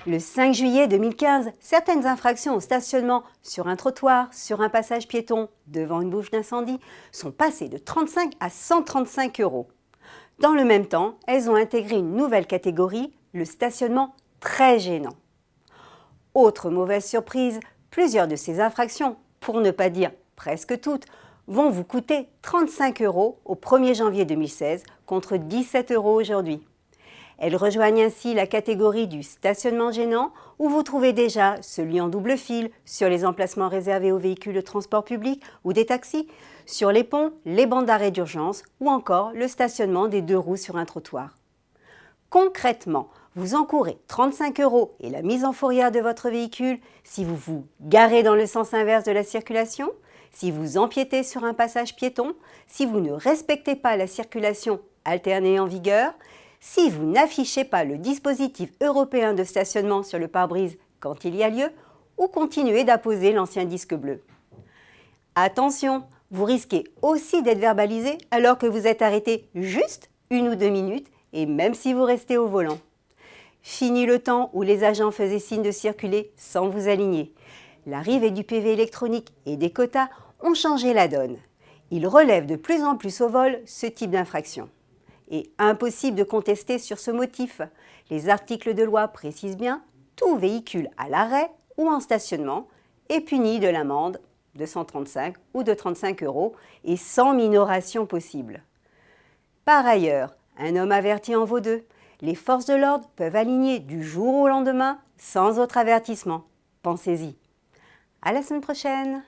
Le 5 juillet 2015, certaines infractions au stationnement sur un trottoir, sur un passage piéton, devant une bouche d'incendie, sont passées de 35 à 135 €. Dans le même temps, elles ont intégré une nouvelle catégorie, le stationnement très gênant. Autre mauvaise surprise, plusieurs de ces infractions, pour ne pas dire presque toutes, vont vous coûter 35 € au 1er janvier 2016 contre 17 € aujourd'hui. Elles rejoignent ainsi la catégorie du stationnement gênant où vous trouvez déjà celui en double fil sur les emplacements réservés aux véhicules de transport public ou des taxis, sur les ponts, les bandes d'arrêt d'urgence ou encore le stationnement des 2 roues sur un trottoir. Concrètement, vous encourez 35 € et la mise en fourrière de votre véhicule si vous vous garez dans le sens inverse de la circulation, si vous empiétez sur un passage piéton, si vous ne respectez pas la circulation alternée en vigueur, si vous n'affichez pas le dispositif européen de stationnement sur le pare-brise quand il y a lieu, ou continuez d'apposer l'ancien disque bleu. Attention, vous risquez aussi d'être verbalisé alors que vous êtes arrêté juste 1 ou 2 minutes et même si vous restez au volant. Fini le temps où les agents faisaient signe de circuler sans vous aligner. L'arrivée du PV électronique et des quotas ont changé la donne. Ils relèvent de plus en plus au vol ce type d'infraction. Et impossible de contester sur ce motif. Les articles de loi précisent bien tout véhicule à l'arrêt ou en stationnement est puni de l'amende de 135 ou de 35 € et sans minoration possible. Par ailleurs, un homme averti en vaut 2. Les forces de l'ordre peuvent aligner du jour au lendemain sans autre avertissement. Pensez-y. À la semaine prochaine!